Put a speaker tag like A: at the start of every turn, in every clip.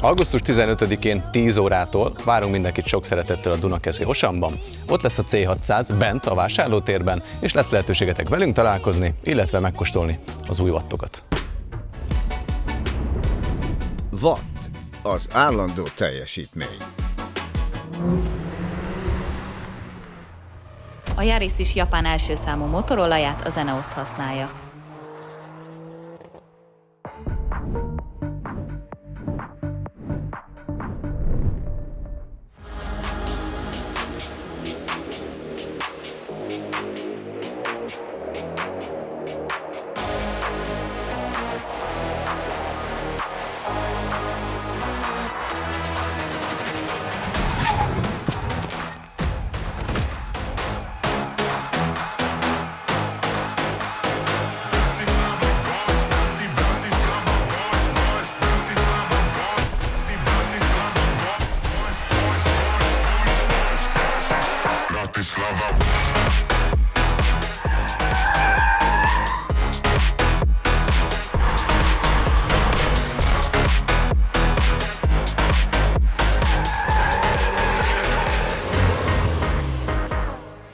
A: Augusztus 15-én 10 órától várunk mindenkit sok szeretettel a Dunakeszi Osamban. Ott lesz a C600 bent a vásárlótérben, és lesz lehetőségetek velünk találkozni, illetve megkóstolni az új wattokat.
B: Watt, az állandó teljesítmény.
C: A Yaris is Japán első számú motorolaját, az Eneoszt használja.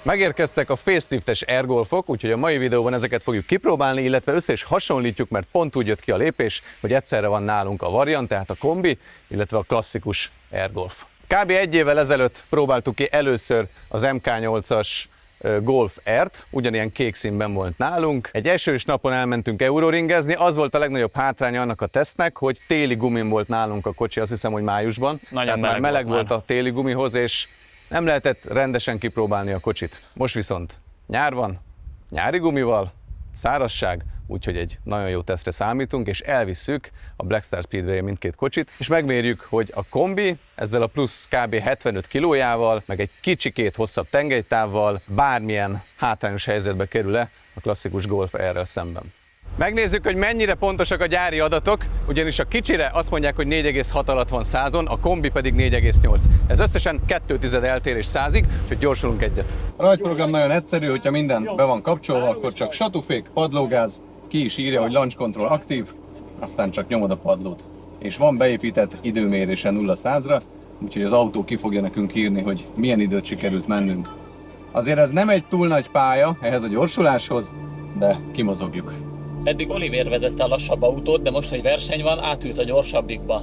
A: Megérkeztek a faceliftes Airgolfok, úgyhogy a mai videóban ezeket fogjuk kipróbálni, illetve össze is hasonlítjuk, mert pont úgy jött ki a lépés, hogy egyszerre van nálunk a variant, tehát a kombi, illetve a klasszikus Airgolf. Kb. egy évvel ezelőtt próbáltuk ki először az MK8-as Golf R-t, ugyanilyen kék színben volt nálunk. Egy esős napon elmentünk euroringezni, az volt a legnagyobb hátránya annak a tesztnek, hogy téli gumin volt nálunk a kocsi, azt hiszem, hogy májusban.
D: Nagyon
A: meleg volt a téli gumihoz, és nem lehetett rendesen kipróbálni a kocsit. Most viszont nyár van, nyári gumival, szárazság, úgyhogy egy nagyon jó tesztre számítunk, és elvisszük a Blackstar Speedway mindkét kocsit, és megmérjük, hogy a kombi ezzel a plusz kb. 75 kilójával, meg egy kicsikét hosszabb tengelytávval bármilyen hátrányos helyzetbe kerül-e a klasszikus Golf R-rel szemben. Megnézzük, hogy mennyire pontosak a gyári adatok, ugyanis a kicsire azt mondják, hogy 4,6 alatt van 100-on, a kombi pedig 4,8. Ez összesen 2,2 eltérés 100-ig, úgyhogy gyorsulunk egyet.
E: A rajtprogram nagyon egyszerű, hogyha minden be van kapcsolva, akkor csak satufék, padlógáz, ki is írja, hogy launch control aktív, aztán csak nyomod a padlót. És van beépített időmérése 0-100-ra, úgyhogy az autó ki fogja nekünk írni, hogy milyen időt sikerült mennünk. Azért ez nem egy túl nagy pálya ehhez a gyorsuláshoz, de kimozogjuk.
D: Eddig Oliver vezette a lassabb autót, de most, hogy verseny van, átült a gyorsabbikba.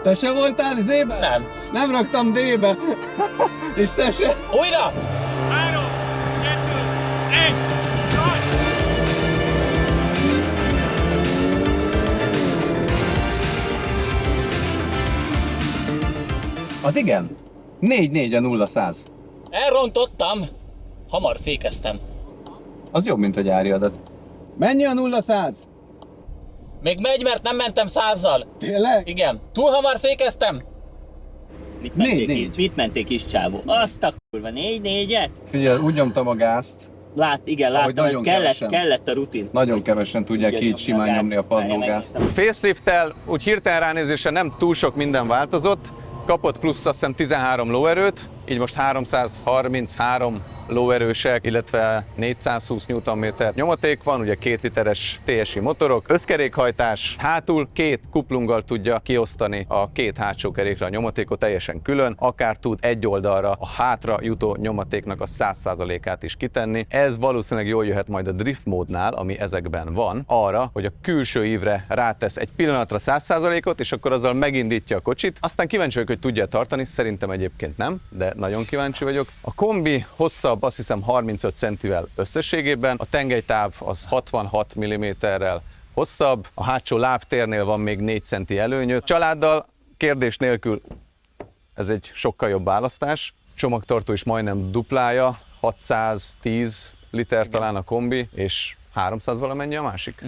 E: Te se voltál Z-be?
D: Nem.
E: Nem raktam D-be. És te se.
D: Újra!
F: 3, 2, 1,
E: Az igen. 4-4 a 0-100.
D: Elrontottam! Hamar fékeztem.
E: Az jobb, mint a gyári adat. Mennyi a 0-100?
D: Még megy, mert nem mentem 100-zal.
E: Tényleg?
D: Igen. Túl hamar fékeztem?
E: Mit
G: menték is csávó? Azt a kurva, 4-4-et?
E: Figyelj, úgy nyomtam a gázt.
G: Láttam, ez kellett a rutin.
E: Nagyon kevesen tudják így simán nyomni a padlógázt.
A: Facelifttel úgy hirtelen ránézésre nem túl sok minden változott, kapott plusz azt hiszem 13 lóerőt, így most 333 lóerősek, illetve 420 Nm nyomaték van, ugye 2 literes TSI motorok, összkerékhajtás, hátul 2 kuplunggal tudja kiosztani a 2 hátsó kerékre a nyomatékot teljesen külön, akár tud egy oldalra a hátra jutó nyomatéknak a 100%-át is kitenni. Ez valószínűleg jól jöhet majd a drift módnál, ami ezekben van, arra, hogy a külső ívre rátesz egy pillanatra 100%-ot, és akkor azzal megindítja a kocsit. Aztán kíváncsi vagyok, hogy tudja tartani, szerintem egyébként nem, de nagyon kíváncsi vagyok. A kombi hosszabb, azt hiszem 35 centivel összességében, a tengelytáv az 66 mm-rel hosszabb, a hátsó lábtérnél van még 4 centi előnyöt. Családdal kérdés nélkül ez egy sokkal jobb választás. Csomagtartó is majdnem duplája, 610 liter talán a kombi, és 300 valamennyi a másik.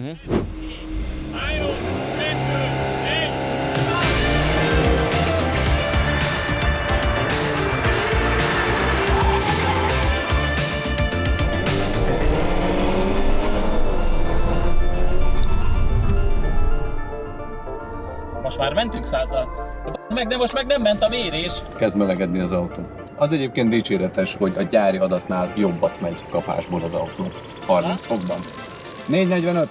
D: Most már mentünk 100-al. De most meg nem ment a mérés.
E: Kezd melegedni az autó. Az egyébként dicséretes, hogy a gyári adatnál jobbat megy kapásból az autó. 30 fokban. 445.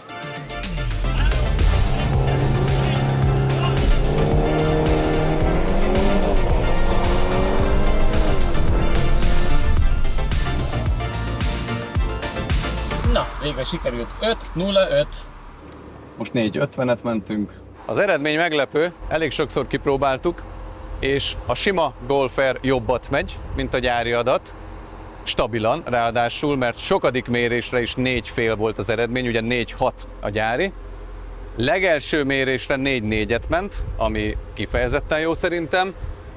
D: Na, végre sikerült. 5-0-5.
E: Most 450-et mentünk.
A: Az eredmény meglepő, elég sokszor kipróbáltuk, és a sima Golf R jobbat megy, mint a gyári adat. Stabilan, ráadásul, mert sokadik mérésre is 4,5 volt az eredmény, ugye 4,6 a gyári. Legelső mérésre 4,4-et ment, ami kifejezetten jó szerintem.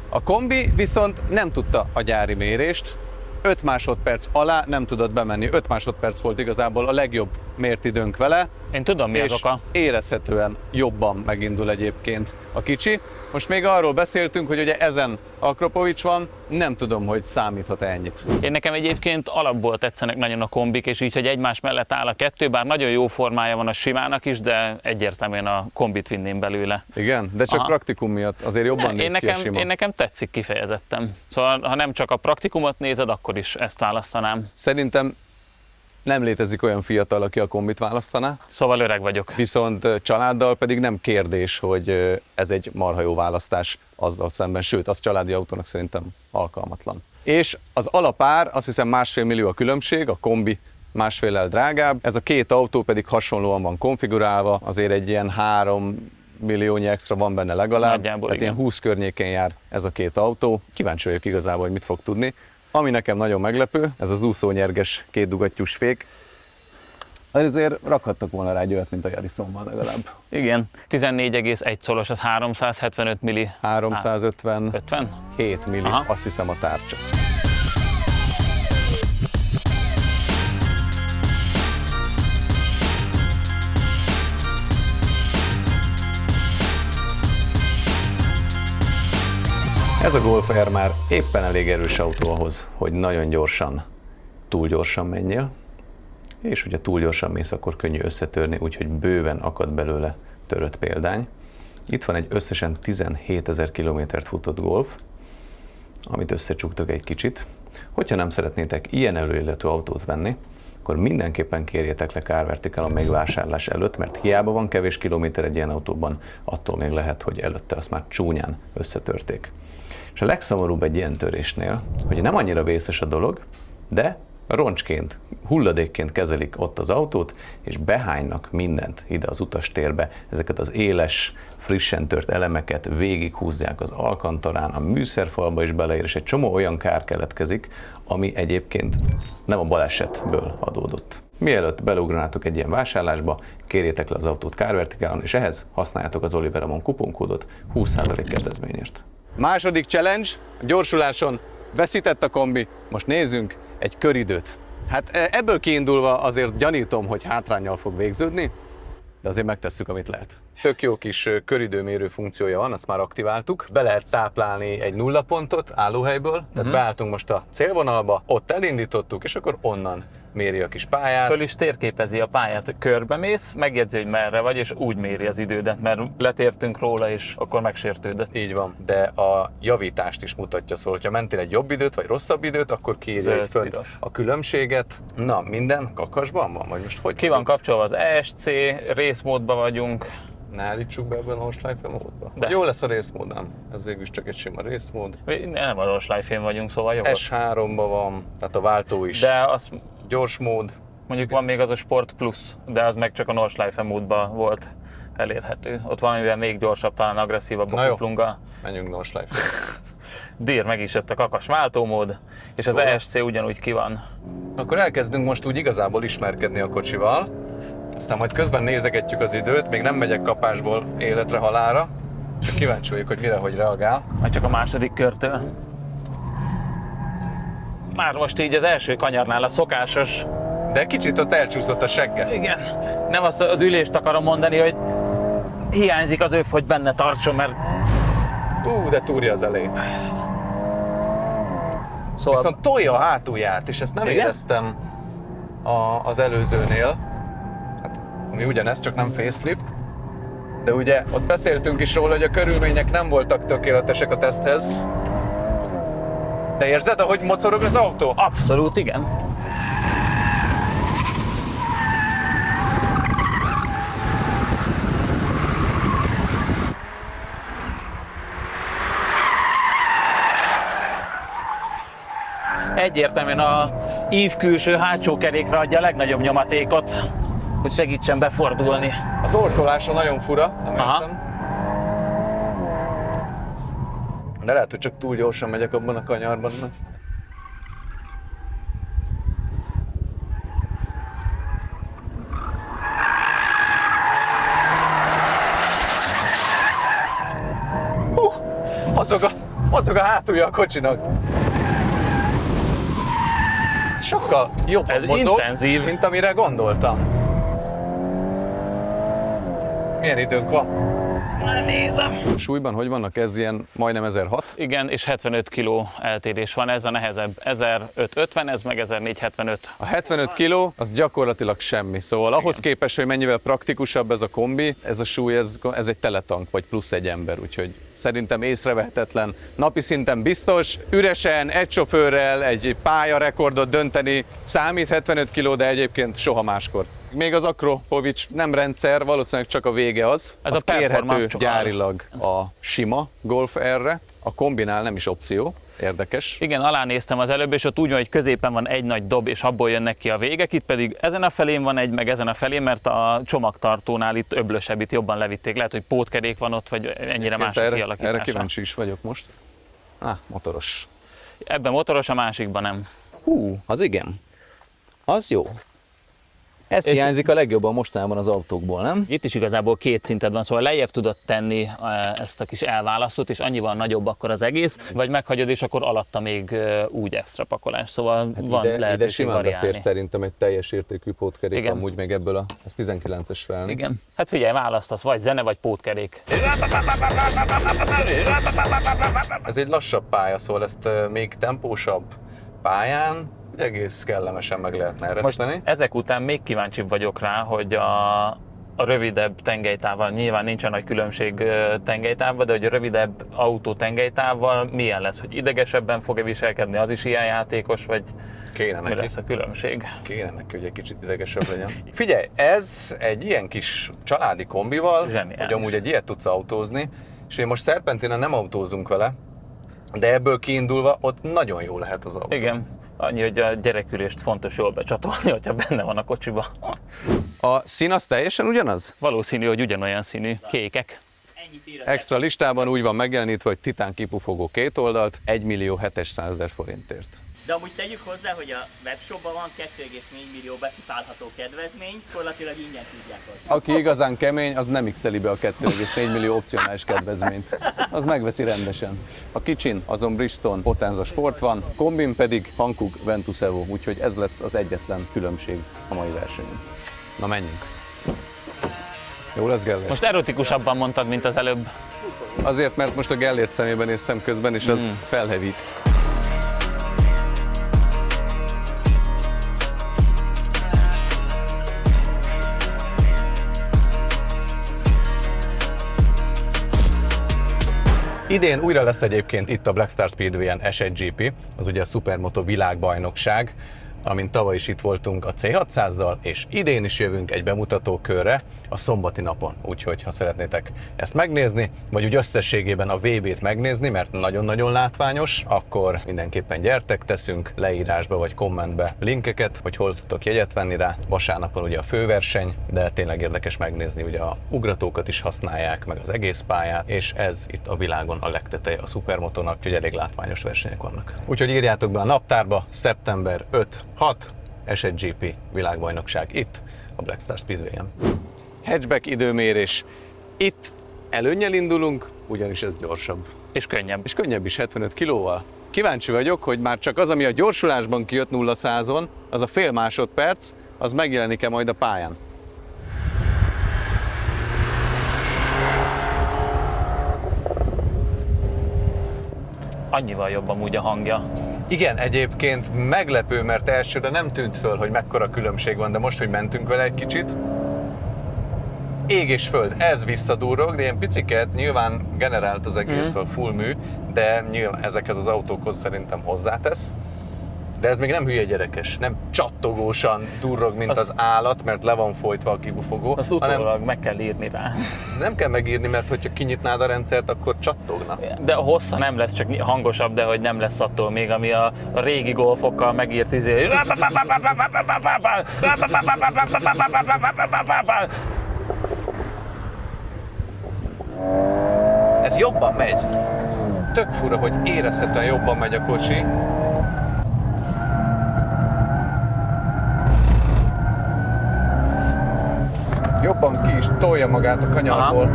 A: A kombi viszont nem tudta a gyári mérést, 5 másodperc alá nem tudott bemenni. 5 másodperc volt igazából a legjobb mért időnk vele.
H: Én tudom, mi az oka.
A: Érezhetően jobban megindul egyébként a kicsi. Most még arról beszéltünk, hogy ugye ezen Akropovics van, nem tudom, hogy számíthat ennyit.
H: Én nekem egyébként alapból tetszenek nagyon a kombik, és így, hogy egymás mellett áll a kettő, bár nagyon jó formája van a simának is, de egyértelműen a kombit vinném belőle.
A: Igen, de csak praktikum miatt azért jobban néz ki a sima.
H: Én nekem tetszik kifejezetten. Szóval, ha nem csak a praktikumot nézed, akkor is ezt választanám.
A: Szerintem nem létezik olyan fiatal, aki a kombit választaná.
H: Szóval öreg vagyok.
A: Viszont családdal pedig nem kérdés, hogy ez egy marha jó választás azzal szemben, sőt, az családi autónak szerintem alkalmatlan. És az alapár, azt hiszem 1,5 millió a különbség, a kombi 1,5-lel drágább, ez a két autó pedig hasonlóan van konfigurálva, azért egy ilyen 3 milliónyi extra van benne legalább,
H: nagyjából,
A: tehát ilyen 20 környéken jár ez a két autó. Kíváncsi vagyok igazából, hogy mit fog tudni. Ami nekem nagyon meglepő, ez az úszónyerges kétdugattyús fék. Azért rakhattak volna rá egy olyat, mint a Yarisonban legalább.
H: Igen, 14,1 szolos, az 375 milli.
A: 357 milli, azt hiszem a tárcsa. Ez a Golf R már éppen elég erős autó ahhoz, hogy nagyon gyorsan, túl gyorsan menjél, és hogyha túl gyorsan mész, akkor könnyű összetörni, úgyhogy bőven akad belőle törött példány. Itt van egy összesen 17 000 kilométert futott Golf, amit összecsuktak egy kicsit. Hogyha nem szeretnétek ilyen előéletű autót venni, akkor mindenképpen kérjétek le Car Vertical a megvásárlás előtt, mert hiába van kevés kilométer egy ilyen autóban, attól még lehet, hogy előtte azt már csúnyán összetörték. És a legszomorúbb egy ilyen törésnél, hogy nem annyira vészes a dolog, de roncsként, hulladékként kezelik ott az autót, és behánynak mindent ide az utastérbe, ezeket az éles, frissen tört elemeket végighúzzák az alkantarán, a műszerfalba is beleér, és egy csomó olyan kár keletkezik, ami egyébként nem a balesetből adódott. Mielőtt beleugranátok egy ilyen vásárlásba, kérjétek le az autót Car Verticalon, és ehhez használjátok az Oliver Ramon kuponkódot 20% kedvezményért. Második challenge, a gyorsuláson veszített a kombi, most nézzünk egy köridőt. Hát ebből kiindulva azért gyanítom, hogy hátránnyal fog végződni, de azért megtesszük, amit lehet. Tök jó kis köridőmérő funkciója van, azt már aktiváltuk. Be lehet táplálni egy nullapontot állóhelyből, tehát beálltunk most a célvonalba, ott elindítottuk, és akkor onnan méri a kis pályát.
H: Föl is térképezi a pályát, hogy körbemész, megjegyzi, hogy merre vagy, és úgy méri az idődet, mert letértünk róla, és akkor megsértődött.
A: Így van, de a javítást is mutatja, szóval, hogyha mentél egy jobb időt, vagy rosszabb időt, akkor kiírja itt fönt a különbséget. Na, minden kakasban van? Vagy most hogy?
H: Ki van kapcsolva az ESC, részmódban vagyunk.
A: Ne állítsuk be ebben a Nordschleife módba.
H: De.
A: Jó lesz a részmód, nem? Ez végül is csak egy sima részmód.
H: Nem a Nordschleife-én vagyunk, szóval jó.
A: S3-ban van, tehát a váltó is.
H: De az
A: gyors mód.
H: Mondjuk van még az a Sport Plus, de az meg csak a Nordschleife módban volt elérhető. Ott valamivel még gyorsabb, talán agresszívabb a kuplunga.
A: Menjünk Nordschleife.
H: Dír, meg is jött a kakas váltómód, és az ESC ugyanúgy ki van.
A: Akkor elkezdünk most úgy igazából ismerkedni a kocsival. Aztán majd közben nézegetjük az időt, még nem megyek kapásból életre halálra. Csak kíváncsi vagyok, hogy mire, hogy reagál.
H: Majd csak a második körtől. Már most így az első kanyarnál a szokásos.
A: De kicsit ott elcsúszott a segge.
H: Igen. Nem azt az ülést akarom mondani, hogy hiányzik az öv, hogy benne tartson, mert...
A: De túrja az elejét.
H: Szóval...
A: Viszont tolja a hátulját, és ezt nem éreztem az előzőnél. Hát, ami ugyanez, csak nem facelift. De ugye ott beszéltünk is róla, hogy a körülmények nem voltak tökéletesek a teszthez. Te érzed, ahogy mocorog az autó?
H: Abszolút igen. Egyértelműen a ív külső hátsó kerékre adja a legnagyobb nyomatékot, hogy segítsen befordulni.
A: Az orkolása nagyon fura, nem
H: Aha.
A: értem. De lehet, hogy csak túl gyorsan megyek abban a kanyarban. Mozog a hátulja a kocsinak. Sokkal jobb
H: Ez
A: mozog,
H: intenzív.
A: mint amire gondoltam. Milyen időnk van?
H: Nézem.
A: Súlyban hogy vannak? Ez ilyen majdnem 1006.
H: Igen, és 75 kg eltérés van, ez a nehezebb 1550, ez meg 1475.
A: A 75 kg az gyakorlatilag semmi, szóval ahhoz képest, hogy mennyivel praktikusabb ez a kombi, ez a súly, ez egy teletank, vagy plusz egy ember, úgyhogy szerintem észrevehetetlen. Napi szinten biztos, üresen, egy sofőrrel egy pályarekordot dönteni számít 75 kg, de egyébként soha máskor. Még az Akropovics nem rendszer, valószínűleg csak a vége az.
H: Ez
A: az
H: a performance
A: kérhető
H: csak
A: gyárilag a sima Golf R-re, a kombinál nem is opció. Érdekes.
H: Igen, alá néztem az előbb, és ott úgy van, hogy középen van egy nagy dob, és abból jönnek ki a végek, itt pedig ezen a felén van egy, meg ezen a felén, mert a csomagtartónál itt öblösebb, itt jobban levitték. Lehet, hogy pótkerék van ott, vagy ennyire más a kialakítása.
A: Erre kíváncsi is vagyok most. Motoros.
H: Ebben motoros, a másikban nem.
I: Az igen. Az jó. Ez hiányzik a legjobban mostanában az autókból, nem?
H: Itt is igazából két szinted van, szóval lejjebb tudod tenni ezt a kis elválasztót, és annyival nagyobb akkor az egész, vagy meghagyod, és akkor alatta még úgy extra pakolás, szóval van lehetőség
A: ide simán
H: variálni.
A: befér szerintem egy teljes értékű pótkerék,
H: Igen.
A: amúgy meg ebből ez 19-es felni.
H: Igen. Hát figyelj, választasz, vagy zene, vagy pótkerék.
A: Ez egy lassabb pálya, szóval ezt még tempósabb pályán egész kellemesen meg lehetne ereszteni.
H: Most ezek után még kíváncsibb vagyok rá, hogy a rövidebb tengelytávval, nyilván nincsen nagy különbség tengelytávban, de hogy a rövidebb autó tengelytávval milyen lesz, hogy idegesebben fog-e viselkedni, az is ilyen játékos, vagy
A: Kéne
H: mi
A: neki.
H: lesz a különbség?
A: Kéne neki, hogy egy kicsit idegesebb legyen. Figyelj, ez egy ilyen kis családi kombival,
H: Zseniális.
A: hogy amúgy egy ilyet tudsz autózni, és mi most Serpentinen nem autózunk vele, de ebből kiindulva ott nagyon jó lehet az autó.
H: Igen. Annyi, hogy a gyerekülést fontos jól becsatolni, hogyha benne van a kocsiba.
A: A szín az teljesen ugyanaz?
H: Valószínű, hogy ugyanolyan színű. Kékek.
A: Extra listában úgy van megjelenítve, hogy titán kipufogó két oldalt, 1.700.000 forintért.
G: De amúgy tegyük hozzá, hogy a webshopban van 2,4 millió betipálható kedvezmény, gyakorlatilag ingyen tudják adni.
A: Aki igazán kemény, az nem x-eli be a 2,4 millió opcionális kedvezményt. Az megveszi rendesen. A kicsin azon Bridgestone Potenza Sport van, kombin pedig Hankook Ventus Evo, úgyhogy ez lesz az egyetlen különbség a mai versenyen. Na menjünk! Jó lesz, Gellért?
H: Most erotikusabban mondtad, mint az előbb.
A: Azért, mert most a Gellért szemében néztem közben, és az felhevít. Idén újra lesz egyébként itt a Black Star Speedway-en S1 GP, az ugye a Supermoto világbajnokság, amint tavaly is itt voltunk a C600-zal, és idén is jövünk egy bemutatókörre a szombati napon. Úgyhogy, ha szeretnétek ezt megnézni, vagy úgy összességében a VB-t megnézni, mert nagyon-nagyon látványos, akkor mindenképpen gyertek, teszünk leírásba vagy kommentbe linkeket, hogy hol tudtok jegyet venni rá. Vasárnapon ugye a főverseny, de tényleg érdekes megnézni, ugye a ugratókat is használják, meg az egész pályát, és ez itt a világon a legteteje a Supermotonak, úgyhogy elég látványos versenyek vannak. Úgyhogy írjátok be a naptárba, szeptember 5-6, S1 GP világbajnokság itt a Black Star Speedway-en. Hatchback időmérés. Itt előnnyel indulunk, ugyanis ez gyorsabb.
H: És könnyebb.
A: És könnyebb is 75 kilóval. Kíváncsi vagyok, hogy már csak az, ami a gyorsulásban kijött 0-100-on, az a fél másodperc, az megjelenik-e majd a pályán.
H: Annyival jobb amúgy a hangja.
A: Igen, egyébként meglepő, mert elsőre nem tűnt föl, hogy mekkora különbség van, de most, hogy mentünk vele egy kicsit, ég és föld, ez visszadurrog, de ilyen piciket nyilván generált az egész, full mű, de nyilván ezekhez az autókhoz szerintem hozzátesz. De ez még nem hülye gyerekes, nem csattogósan durrog, mint az állat, mert le van folytva a kibufogó.
H: Azt utólag meg kell írni rá.
A: Nem kell megírni, mert hogyha kinyitnád a rendszert, akkor csattogna.
H: De a hossza nem lesz, csak hangosabb, de hogy nem lesz attól még, ami a régi golfokkal megírt izé.
A: Ez jobban megy. Tök fura, hogy érezhetően jobban megy a kocsi. Jobban ki is tolja magát a kanyarból.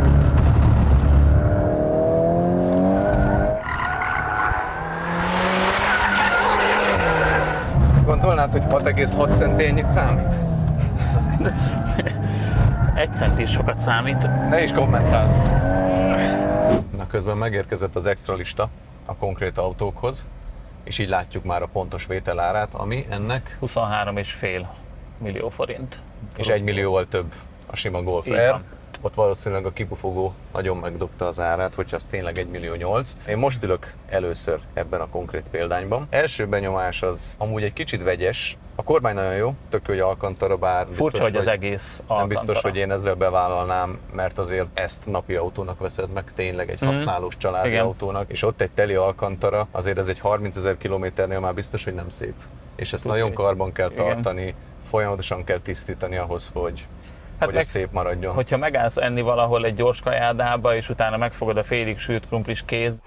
A: Gondolnád, hogy 6,6 centi ennyit számít?
H: 1 centi is sokat számít.
A: Ne is kommentáld. Na közben megérkezett az extra lista a konkrét autókhoz, és így látjuk már a pontos vételárát, ami ennek
H: 23,5 millió forint.
A: és 1 millióval több a sima Golf
H: Így
A: R.
H: van.
A: Ott valószínűleg a kipufogó nagyon megdobta az árát, hogyha az tényleg 1,8 millió. Én most ülök először ebben a konkrét példányban. Első benyomás az amúgy egy kicsit vegyes. A kormány nagyon jó, tök jó, hogy Alcantara, bár
H: Furcsa, hogy az egész Alcantara.
A: nem biztos, hogy én ezzel bevállalnám, mert azért ezt napi autónak veszed meg, tényleg egy használós családi
H: Igen.
A: autónak, és ott egy teli Alcantara, azért ez egy 30 000 kilométernél már biztos, hogy nem szép. És ezt nagyon karban kell
H: Igen.
A: tartani, folyamatosan kell tisztítani ahhoz, hogy
H: Hát
A: ez szép maradjon.
H: Hogyha megállsz enni valahol egy gyors kajádába, és utána megfogod a félig sült krumplis kéz,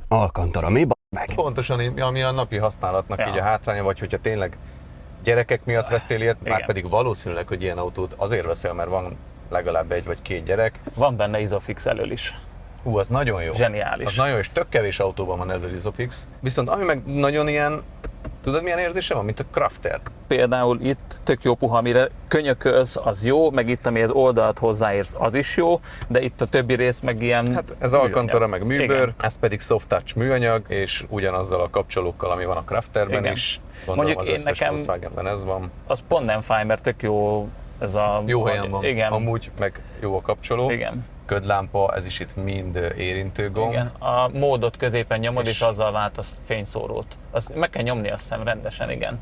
I: Alcantara, mi meg?
A: Pontosan, ami a napi használatnak
H: Ja.
A: így a hátránya, vagy hogyha tényleg gyerekek miatt vettél ilyet,
H: Igen.
A: már pedig valószínűleg, hogy ilyen autót azért veszel, mert van legalább 1 vagy 2 gyerek.
H: van benne Isofix elől is.
A: Az nagyon jó.
H: Zseniális.
A: Az nagyon jó, és tök kevés autóban van elő Isofix. Viszont ami meg nagyon ilyen, tudod milyen érzése van, mint a Crafter?
H: Például itt tök jó puha, amire könyökölsz, az jó, meg itt, ami az oldalt hozzáérsz, az is jó, de itt a többi rész meg ilyen
A: Hát ez Alcantara meg műbőr,
H: Igen.
A: ez pedig soft touch műanyag, és ugyanazzal a kapcsolókkal, ami van a Crafterben
H: Igen.
A: is. Gondolom
H: Mondjuk
A: az
H: én
A: összes
H: nekem-
A: Volkswagenben ez van.
H: Az pont nem fáj, mert tök jó ez a...
A: Jó helyen van,
H: Igen.
A: amúgy meg jó a kapcsoló.
H: Igen.
A: Ködlámpa, ez is itt mind érintőgomb.
H: Igen. A módot középen nyomod,
A: És-
H: és azzal váltasz fényszórót. Azt meg kell nyomni, azt hiszem, rendesen, igen.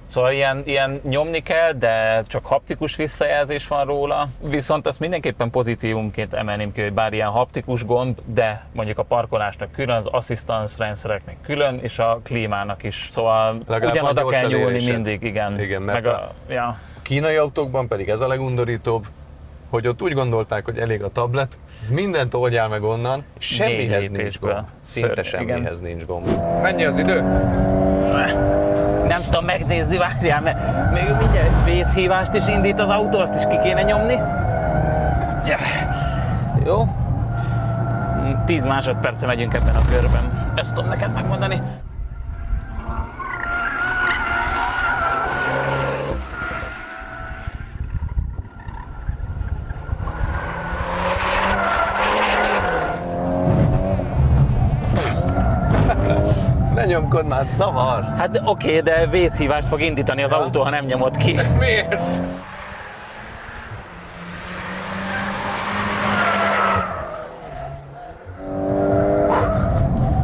H: Szóval ilyen nyomni kell, de csak haptikus visszajelzés van róla. Viszont azt mindenképpen pozitívumként emelném ki, hogy bár ilyen haptikus gomb, de mondjuk a parkolásnak külön, az asszisztans rendszereknek külön, és a klímának is. Szóval
A: Legalább
H: ugyanoda
A: van
H: kell
A: gyors
H: nyúlni
A: elérésed.
H: mindig, igen.
A: Igen, mert
H: meg
A: a
H: ja.
A: A kínai autókban pedig ez a legundorítóbb, hogy ott úgy gondolták, hogy elég a tablet, ez mindent oldjál meg onnan, és semmihez nincs
H: lépésből.
A: gomb. Szinte
H: Szörnyű, igen.
A: semmihez nincs gomb. Mennyi az idő?
H: Nem tudom megnézni, várjál, mert még mindjárt vészhívást is indít az autó, azt is ki kéne nyomni. Ja. Jó. 10 másodperce megyünk ebben a körben. Ezt tudom neked megmondani.
A: Ne nyomkod már, szavarsz!
H: Hát oké, de vészhívást fog indítani az autó, ha nem nyomod ki.
A: Miért?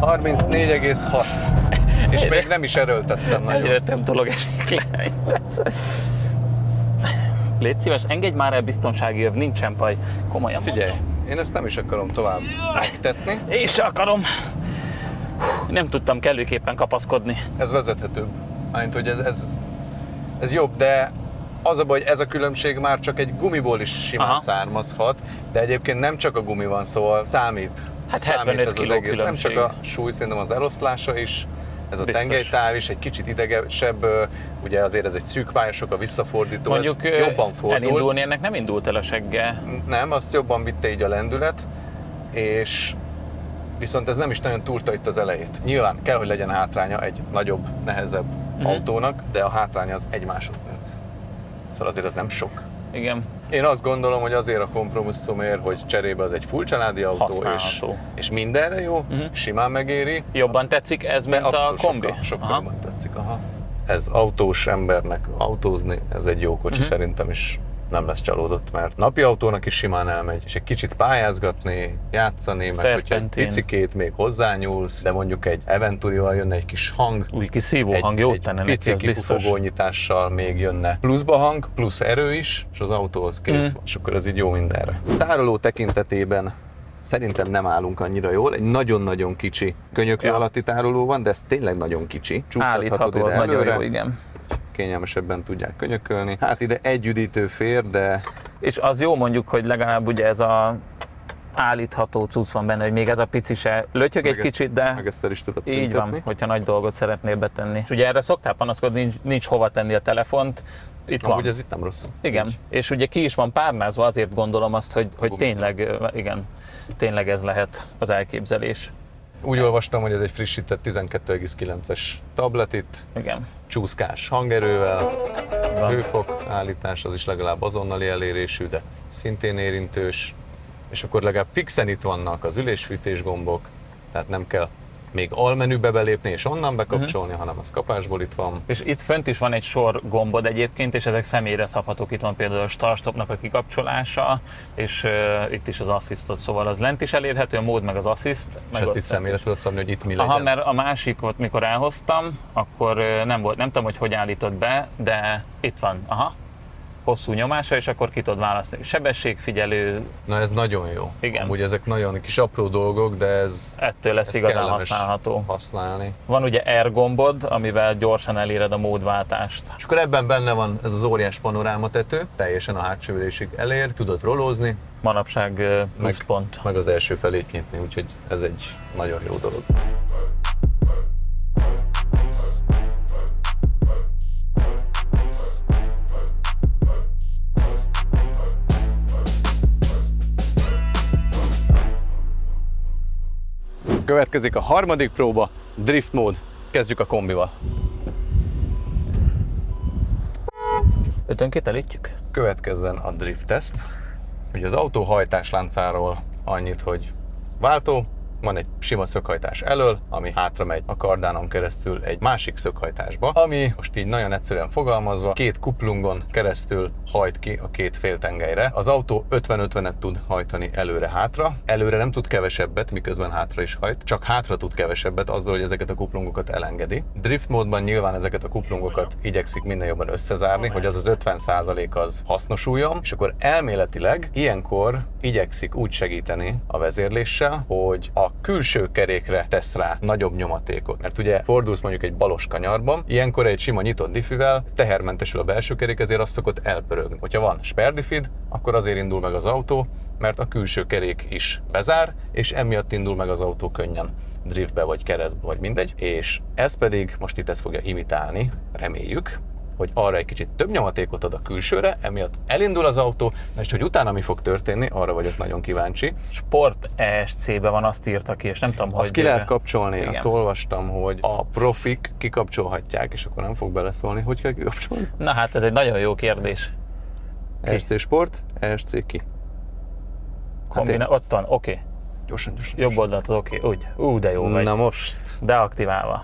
A: ...34,6. És még nem is erőltettem nagyon.
H: Egyre több dolog esik le. Légy szíves, engedj már el biztonsági öv, nincsen baj. Komolyan
A: Figyelj,
H: mondom.
A: én ezt nem is akarom tovább megtetni.
H: Én se akarom. Nem tudtam kellőképpen kapaszkodni.
A: Ez vezethetőbb. Mármint, hogy ez jobb, de az a baj, hogy ez a különbség már csak egy gumiból is simán
H: Aha.
A: származhat, de egyébként nem csak a gumi van, szóval számít.
H: Hát
A: számít
H: 75
A: ez az
H: kiló
A: egész. Nem csak
H: különbség.
A: a súly, szerintem az eloszlása is, ez a
H: Biztos.
A: tengelytáv is egy kicsit idegesebb, ugye azért ez egy szűk pályasok, a visszafordító,
H: Mondjuk
A: ez jobban fordul.
H: elindulni ennek nem indult el a segge.
A: Nem, azt jobban vitte így a lendület, és viszont ez nem is nagyon túlta itt az elejét. Nyilván kell, hogy legyen hátránya egy nagyobb, nehezebb autónak, de a hátránya az 1 másodperc. Szóval azért ez nem sok.
H: Igen.
A: Én azt gondolom, hogy azért a kompromisszumért, hogy cserébe az egy full családi autó,
H: Használható.
A: és mindenre jó, simán megéri.
H: Jobban tetszik ez, mint
A: De abszolút
H: a kombi?
A: sokkal
H: Aha.
A: jobban tetszik. Aha. ez autós embernek autózni, ez egy jó kocsi szerintem is. Nem lesz csalódott, mert napi autónak is simán elmegy, és egy kicsit pályázgatni, játszani, meg hogyha egy picikét még hozzányúlsz, de mondjuk egy Eventurival jönne egy kis hang,
H: Új kis szívó hang jót tenne neki, az
A: pici
H: biztos.
A: kifogónyitással még jönne pluszba hang, plusz erő is, és az autóhoz kész van. És akkor ez így jó mindenre. Tároló tekintetében szerintem nem állunk annyira jól. Egy nagyon-nagyon kicsi könyöklő alatti tároló van, de ez tényleg nagyon kicsi. Csúsztathatod
H: Állítható,
A: ide
H: az nagyon
A: előre.
H: jó, igen.
A: Kényelmesebben tudják könyökölni. Hát ide egy üdítő fér, de
H: És az jó mondjuk, hogy legalább ugye ez a állítható cucc van benne, hogy még ez a pici se lötyög egy kicsit, de
A: meg ezt el is tudod
H: így
A: tüntetni.
H: van, hogyha nagy dolgot szeretnél betenni. És ugye erre szoktál panaszkodni, nincs hova tenni a telefont, itt van.
A: Ugye ez itt nem rossz.
H: Igen,
A: Így.
H: és ugye ki is van párnázva, azért gondolom azt, hogy tényleg, igen, tényleg ez lehet az elképzelés.
A: Úgy olvastam, hogy ez egy frissített 12,9-es tablet itt,
H: Igen.
A: csúszkás hangerővel, hőfok állítás, az is legalább azonnali elérésű, de szintén érintős, és akkor legalább fixen itt vannak az ülésfűtés gombok, tehát nem kell még almenübe belépni és onnan bekapcsolni, hanem az kapásból itt van.
H: És itt fönt is van egy sor gombod egyébként, és ezek személyre szabhatók. Itt van például a start-stopnak a kikapcsolása, és itt is az asszisztot, szóval az lent is elérhető, a mód meg az assziszt.
A: És ezt itt személyre tudod szabni, hogy itt mi legyen.
H: Aha, mert a másikot, mikor elhoztam, akkor nem tudom, hogy állított be, de itt van, hosszú nyomása, és akkor ki tudod választani. Sebességfigyelő.
A: Na ez nagyon jó.
H: Igen.
A: Amúgy ezek nagyon kis apró dolgok, de
H: ettől lesz
A: ez
H: igazán
A: kellemes
H: használható.
A: használni.
H: Van ugye R gombod, amivel gyorsan eléred a módváltást.
A: És akkor ebben benne van ez az óriás panorámatető, teljesen a hátsó ülésig elér, tudod rolózni,
H: Manapság pluszpont.
A: meg az első felét nyitni, úgyhogy ez egy nagyon jó dolog. Következik a harmadik próba, drift mód. Kezdjük a kombival.
H: Ötönként elítjük?
A: Következzen a drift teszt. Ugye az autó hajtásláncáról annyit, hogy váltó, van egy sima szöghajtás elől, ami hátra megy a kardánon keresztül egy másik szöghajtásba, ami most így nagyon egyszerűen fogalmazva két kuplungon keresztül hajt ki a két féltengelyre. Az autó 50-50-et tud hajtani előre-hátra. Előre nem tud kevesebbet, miközben hátra is hajt, csak hátra tud kevesebbet azzal, hogy ezeket a kuplungokat elengedi. Drift módban nyilván ezeket a kuplungokat igyekszik minél jobban összezárni, hogy az 50% az hasznosuljon, és akkor elméletileg ilyenkor igyekszik úgy segíteni a vezérléssel, hogy a külső kerékre tesz rá nagyobb nyomatékot. Mert ugye fordulsz mondjuk egy balos kanyarban, ilyenkor egy sima nyitott diffivel tehermentesül a belső kerék, ezért azt szokott elpörögni. Hogyha van spare-diffid, akkor azért indul meg az autó, mert a külső kerék is bezár, és emiatt indul meg az autó könnyen driftbe, vagy keresztbe, vagy mindegy. És ez pedig most itt ezt fogja imitálni, reméljük, hogy arra egy kicsit több nyomatékot ad a külsőre, emiatt elindul az autó, és hogy utána mi fog történni, arra vagyok nagyon kíváncsi.
H: Sport ESC-be van, azt írta ki, és nem tudom, hogy...
A: Azt ki lehet kapcsolni,
H: igen.
A: Azt olvastam, hogy a profik kikapcsolhatják, és akkor nem fog beleszólni, hogy kell kikapcsolni.
H: Na hát ez egy nagyon jó kérdés.
A: ESC Sport, ESC ki.
H: Ott van, oké.
A: Gyorsan.
H: Jobb oldalt az oké, úgy. De jó vagy.
A: Na most.
H: Deaktiválva.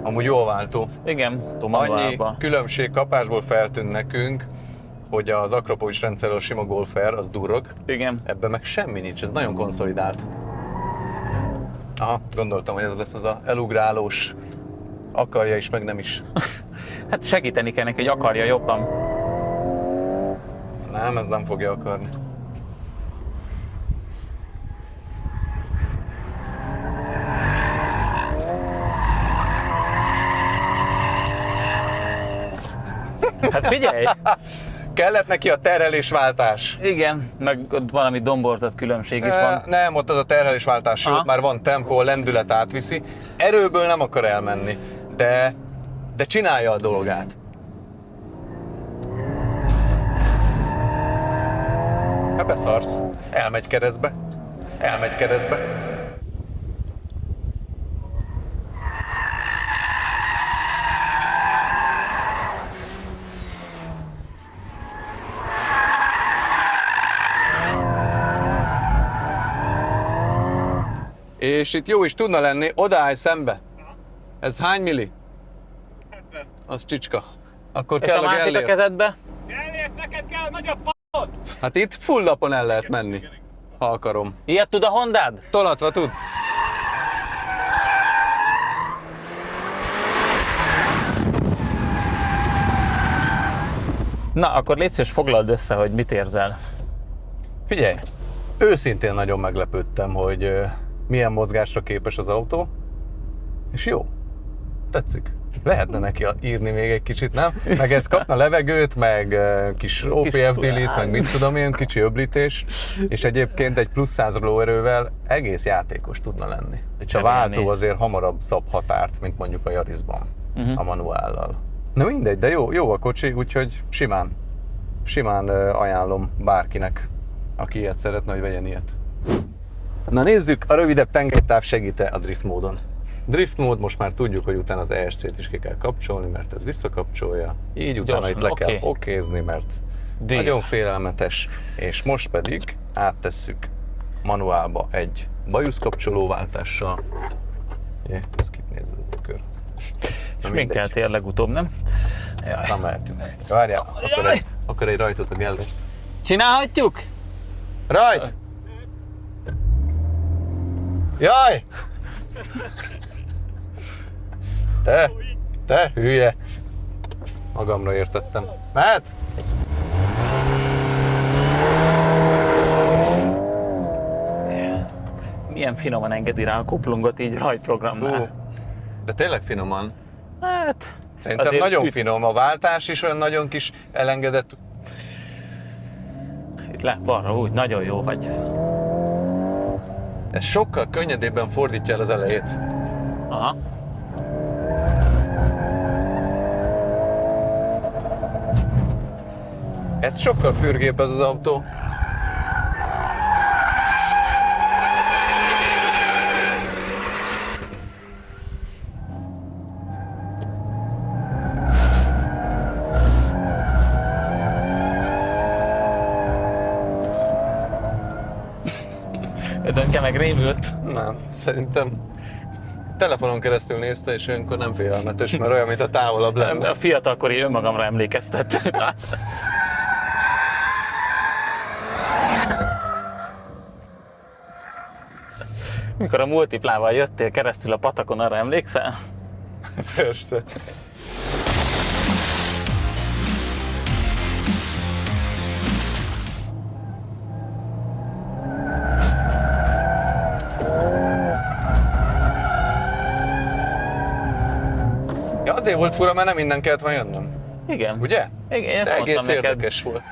A: Amúgy jó váltó.
H: Igen,
A: Annyi különbség kapásból feltűnt nekünk, hogy az Akropovics rendszerről a sima Golfer, az durrog.
H: Igen.
A: Ebben meg semmi nincs, ez nagyon konszolidált. Aha, gondoltam, hogy ez lesz az a elugrálós, akarja is, meg nem is.
H: Hát segíteni kell neki, hogy akarja jobban.
A: Nem, ez nem fogja akarni.
H: Hát figyelj!
A: Kellett neki a terhelésváltás.
H: Igen, meg ott valami domborzat különbség is van.
A: Nem, ott az a terhelésváltás jó, már van tempó, a lendület átviszi. Erőből nem akar elmenni, de csinálja a dolgát. Hát beszarsz. Elmegy keresztbe. És itt jó is tudna lenni, odaállj szembe. Ez hány milli? Az csicska. Akkor
H: És
A: kell
H: a másik a
A: Gellért.
H: kezedbe?
F: Gellért, neked kell nagyobb p***od!
A: Hát itt full lapon el lehet menni, ha akarom.
H: Ilyet tud a Hondád?
A: Tolatva tud.
H: Na, akkor légy szíves, foglald össze, hogy mit érzel.
A: Figyelj, őszintén nagyon meglepődtem, hogy milyen mozgásra képes az autó, és jó, tetszik. Lehetne neki írni még egy kicsit, nem? Meg ez kapna levegőt, meg kis OPF delete, meg mit tudom én, kicsi öblítés, és egyébként egy plusz 100 lóerővel egész játékos tudna lenni. És a váltó azért hamarabb szab határt, mint mondjuk a Yarisban, a manuállal. Na mindegy, de jó a kocsi, úgyhogy simán ajánlom bárkinek, aki ilyet szeretne, hogy vegyen ilyet. Na nézzük, a rövidebb tengelytáv segít-e a drift módon. Drift mód, most már tudjuk, hogy utána az ESC-t is ki kell kapcsolni, mert ez visszakapcsolja. Így utána
H: gyorsan,
A: itt le kell okézni, mert nagyon félelmetes. És most pedig áttesszük manuálba egy bajuszkapcsolóváltással. Ez kit néz a tükör?
H: És minkeltél legutóbb, nem?
A: Aztán mehetünk. Várjál, akkor egy rajtot a Gellért.
H: Csinálhatjuk?
A: Rajt! Jaj! Te hülye! Magamra értettem. Mehet?
H: Milyen finoman engedi rá a kuplungot így rajtprogramnál.
A: De tényleg finoman.
H: Hát...
A: Szerintem nagyon finom. A váltás is olyan nagyon kis elengedett.
H: Itt le, balra úgy, nagyon jó vagy.
A: Ez sokkal könnyedébben fordítja el az elejét.
H: Aha.
A: Ez sokkal fürgébb ez az autó.
H: Dönke meg rémült.
A: Nem, szerintem telefonon keresztül nézte, és olyankor nem félelmetes, mert olyan, mint a távolabb lenne.
H: A fiatalkori önmagamra emlékeztet. Mikor a multiplával jöttél keresztül a patakon, arra emlékszel?
A: Persze. Ja, azért volt fura, mert nem innen kellett volna jönnöm.
H: Igen.
A: Ugye?
H: Igen, ezt
A: de
H: mondtam
A: egész
H: neked.
A: érdekes volt.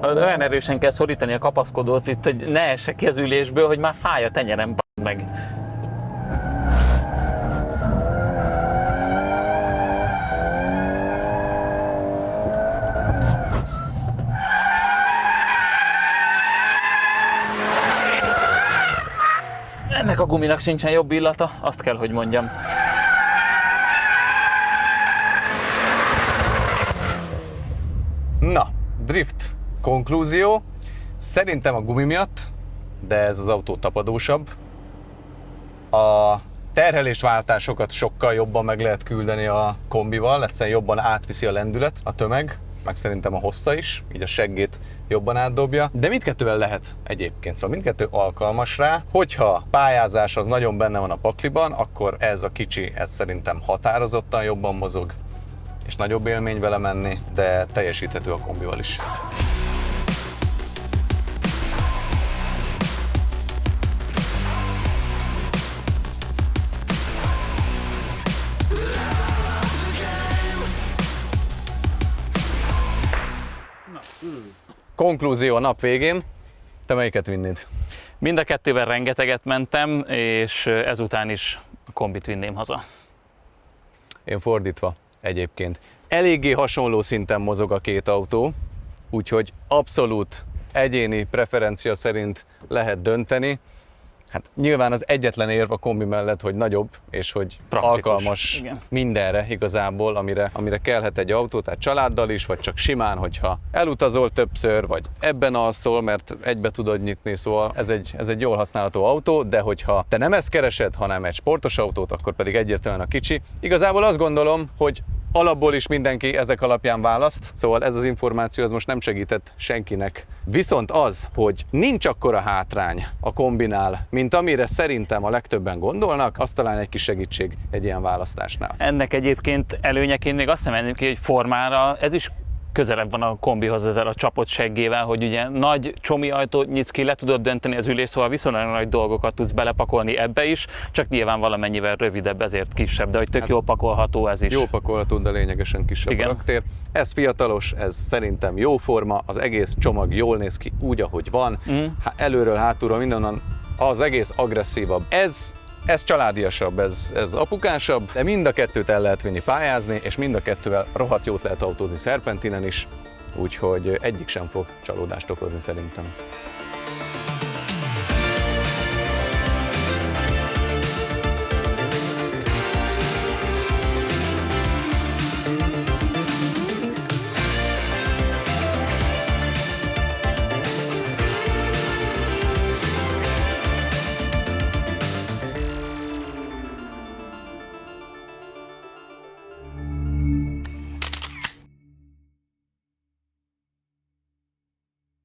H: Olyan erősen kell szorítani a kapaszkodót itt, hogy ne essek ki az ülésből, hogy már fáj a tenyerem, meg. Ennek a guminak sincsen jobb illata, azt kell, hogy mondjam.
A: Na, drift konklúzió. Szerintem a gumi miatt, de ez az autó tapadósabb. A terhelésváltásokat sokkal jobban meg lehet küldeni a kombival, egyszerűen jobban átviszi a lendület, a tömeg, meg szerintem a hossza is, így a seggét jobban átdobja. De mindkettővel lehet egyébként, szóval mindkettő alkalmas rá. Hogyha pályázás az nagyon benne van a pakliban, akkor ez a kicsi, ez szerintem határozottan jobban mozog, és nagyobb élmény vele menni, de teljesíthető a kombival is. Konklúzió a nap végén. Te melyiket vinnéd?
H: Mind a kettővel rengeteget mentem, és ezután is a kombit vinném haza.
A: Én fordítva egyébként. Eléggé hasonló szinten mozog a két autó, úgyhogy abszolút egyéni preferencia szerint lehet dönteni. Hát nyilván az egyetlen érv a kombi mellett, hogy nagyobb, és hogy
H: Praktikus,
A: alkalmas
H: igen.
A: mindenre igazából, amire kellhet egy autó, tehát családdal is, vagy csak simán, hogyha elutazol többször, vagy ebben alszol, mert egybe tudod nyitni, szóval ez egy jól használható autó, de hogyha te nem ezt keresed, hanem egy sportos autót, akkor pedig egyértelműen a kicsi. Igazából azt gondolom, hogy alapból is mindenki ezek alapján választ, szóval ez az információ az most nem segített senkinek. Viszont az, hogy nincs akkora hátrány a kombinál, mint amire szerintem a legtöbben gondolnak, az talán egy kis segítség egy ilyen választásnál.
H: Ennek egyébként előnyeként még azt emelném ki, hogy formára ez is közelebb van a kombihoz ezzel a csapott seggével, hogy ugye nagy csomi ajtót nyitsz ki, le tudod dönteni az ülés, szóval viszonylag nagy dolgokat tudsz belepakolni ebbe is, csak nyilván valamennyivel rövidebb, ezért kisebb, de hogy tök jól pakolható ez is.
A: Jó pakolható, de lényegesen kisebb
H: Igen.
A: a raktér. Ez fiatalos, ez szerintem jó forma, az egész csomag jól néz ki úgy, ahogy van. Előről, hátulról, mindenhonnan az egész agresszívabb. Ez családiasabb, ez apukásabb, de mind a kettőt el lehet vinni pályázni, és mind a kettővel rohadt jót lehet autózni szerpentinen is, úgyhogy egyik sem fog csalódást okozni szerintem.